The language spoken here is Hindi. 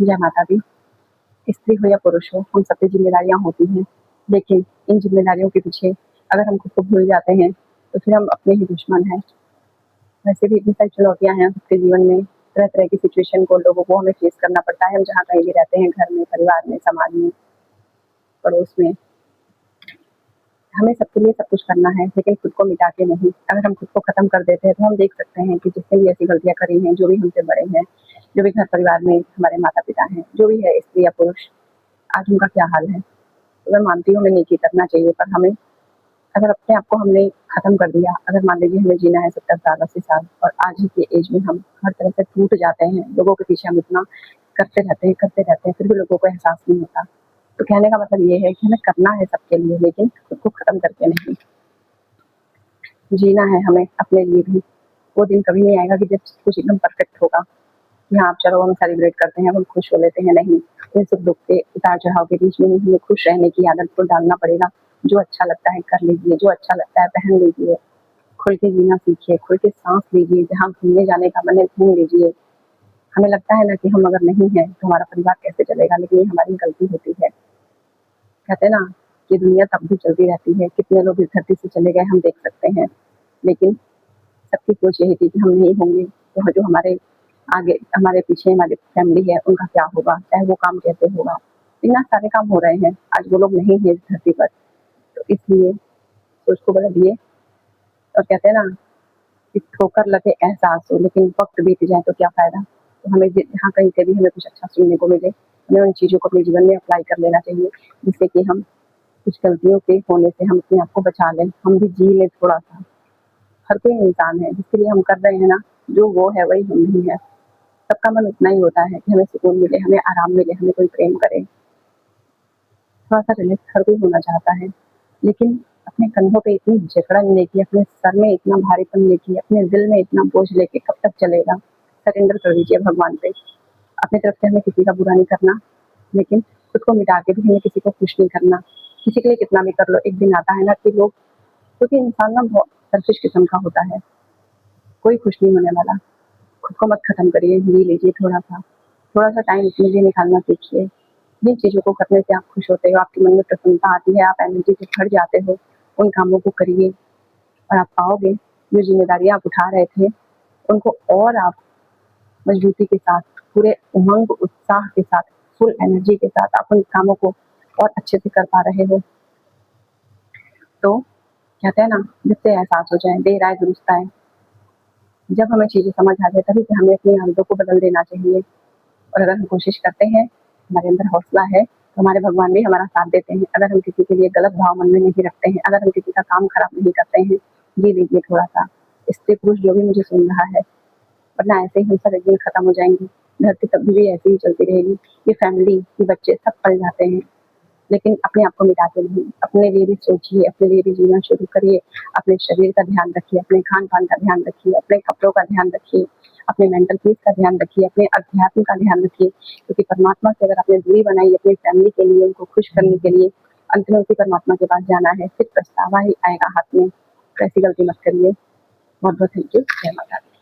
जय माता दी। स्त्री हो या पुरुष हो, हम सब पे ज़िम्मेदारियाँ होती हैं, लेकिन इन ज़िम्मेदारियों के पीछे अगर हम खुद को भूल जाते हैं, तो फिर हम अपने ही दुश्मन हैं। वैसे भी इतनी सारी चुनौतियाँ हैं सबके जीवन में, तरह-तरह की सिचुएशन को लोगों को हमें फेस करना पड़ता है, हम जहाँ कहीं भी रहते हैं, घर में, परिवार में, समाज में, पड़ोस में। हमें सबके लिए सब कुछ करना है, लेकिन खुद को मिटा के नहीं। अगर हम खुद को ख़त्म कर देते हैं, तो हम देख सकते हैं कि जिसने भी ऐसी गलतियाँ करी हैं, जो भी हमसे बड़े हैं, जो भी घर परिवार में हमारे माता-पिता हैं, जो भी है स्त्री या पुरुष, आज उनका क्या हाल है। तो मैं मानती हूँ हमें नेकी करना चाहिए, पर हमें अगर अपने आप को हमने ख़त्म कर दिया, अगर मान लीजिए हमें जीना है 70 साल, 80 साल और आज ही की एज में हम हर तरह से टूट जाते हैं, लोगों के पीछे हम इतना करते रहते हैं, फिर भी लोगों को एहसास नहीं होता। तो कहने का मतलब ये है कि हमें करना है सबके लिए, लेकिन खुद को ख़त्म करके नहीं। जीना है हमें अपने लिए भी। वो दिन कभी नहीं आएगा कि जब सब कुछ एकदम परफेक्ट होगा, कि हाँ, चलो हम सेलिब्रेट करते हैं, हम खुश हो लेते हैं, नहीं। इन सुख-दुःख के उतार-चढ़ाव के बीच में ही हमें खुश रहने की आदत को डालना पड़ेगा। जो अच्छा लगता है कर लीजिए, जो अच्छा लगता है पहन लीजिए, खुल के जीना सीखिए, खुल के साँस लीजिए, जहाँ घूमने जाने का मन है घूम लीजिए। हमें लगता है ना कि हम अगर नहीं हैं, तो हमारा परिवार कैसे चलेगा, लेकिन ये हमारी गलती होती है। कहते हैं ना कि दुनिया तब भी चलती रहती है, कितने लोग इस धरती से चले गए हम देख सकते हैं, लेकिन सबकी सोच यही थी कि हम नहीं होंगे, तो जो हमारे आगे हमारे पीछे हमारी फैमिली है, उनका क्या होगा, चाहे वो काम कैसे होगा। इतना सारे काम हो रहे हैं, आज वो लोग नहीं हैं इस धरती पर, तो इसलिए सोच को बदलिए और कहते हैं ना कि ठोकर लगे एहसास हो, लेकिन वक़्त बीत जाए तो क्या फ़ायदा। तो हमें जहाँ कहीं से भी हमें कुछ अच्छा सुनने को मिले, हमें उन चीज़ों को अपने जीवन में अप्लाई कर लेना चाहिए, जिससे कि हम कुछ गलतियों के होने से हम अपने आप को बचा लें, हम भी जी लें थोड़ा-सा। हर कोई इंसान है, जिसके लिए हम कर रहे हैं ना, जो वो है वही हम भी हैं। सबका मन उतना ही होता है कि हमें सुकून मिले, हमें आराम मिले, हमें कोई प्रेम करे। थोड़ा-सा रिलैक्स हर कोई होना चाहता है, लेकिन अपने कंधों पे इतनी जकड़न लेके, अपने सर में इतना भारीपन लेके, अपने दिल में इतना बोझ लेके कब तक चलेगा? सरेंडर कर दीजिए भगवान पे। अपनी तरफ से हमें किसी का बुरा नहीं करना, लेकिन खुद को मिटा के भी हमें किसी को खुश नहीं करना। किसी के लिए कितना भी कर लो, एक दिन आता है ना कि लोग, क्योंकि इंसान ना बहुत सेल्फिश किस्म का होता है, कोई खुश नहीं होने वाला। खुद को मत खत्म करिए, जी लीजिए थोड़ा-सा। थोड़ा-सा टाइम अपने लिए निकालना सीखिए। जिन चीज़ों को करने से आप खुश होते हो, आपके मन में प्रसन्नता आती है, आप एनर्जी से भर जाते हो, उन कामों को करिए और आप पाओगे जो ज़िम्मेदारियाँ आप उठा रहे थे, उनको और आप मज़बूती के साथ, पूरे उमंग, उत्साह के साथ, फुल एनर्जी के साथ आप उन कामों को और अच्छे से कर पा रहे हो। तो कहते हैं ना, जिससे एहसास हो जाए, देर आए दुरुस्त आए। जब हमें चीज़ें समझ आ जाए, तभी से हमें अपनी आदतों को बदल देना चाहिए। और अगर हम कोशिश करते हैं, हमारे अंदर हौसला है, तो हमारे भगवान भी हमारा साथ देते हैं। अगर हम किसी के लिए गलत भाव मन में नहीं रखते हैं, अगर हम किसी का काम खराब नहीं करते हैं, जी लीजिए थोड़ा-सा। स्त्री-पुरुष जो भी मुझे सुन रहा है, वरना ऐसे ही हम सब एक दिन खत्म हो जाएँगे। धरती कभी भी ऐसे ही चलती रहेगी। ये फैमिली, ये बच्चे सब पल जाते हैं, लेकिन अपने आप को मिटा के नहीं, अपने लिए भी सोचिए, अपने लिए भी जीना शुरू करिए। अपने शरीर का ध्यान रखिए, अपने खान-पान का ध्यान रखिए, अपने कपड़ों का ध्यान रखिए, अपने मेंटल पीस का ध्यान रखिए, अपने अध्यात्म का ध्यान रखिए, क्योंकि परमात्मा से अगर आपने दूरी बनाई अपनी फैमिली के लिए, उनको खुश करने के लिए, अंत में उसी परमात्मा के पास जाना है, फिर पछतावा ही आएगा हाथ में। तो ऐसी गलती मत करिए। बहुत-बहुत थैंक यू। जय माता दी।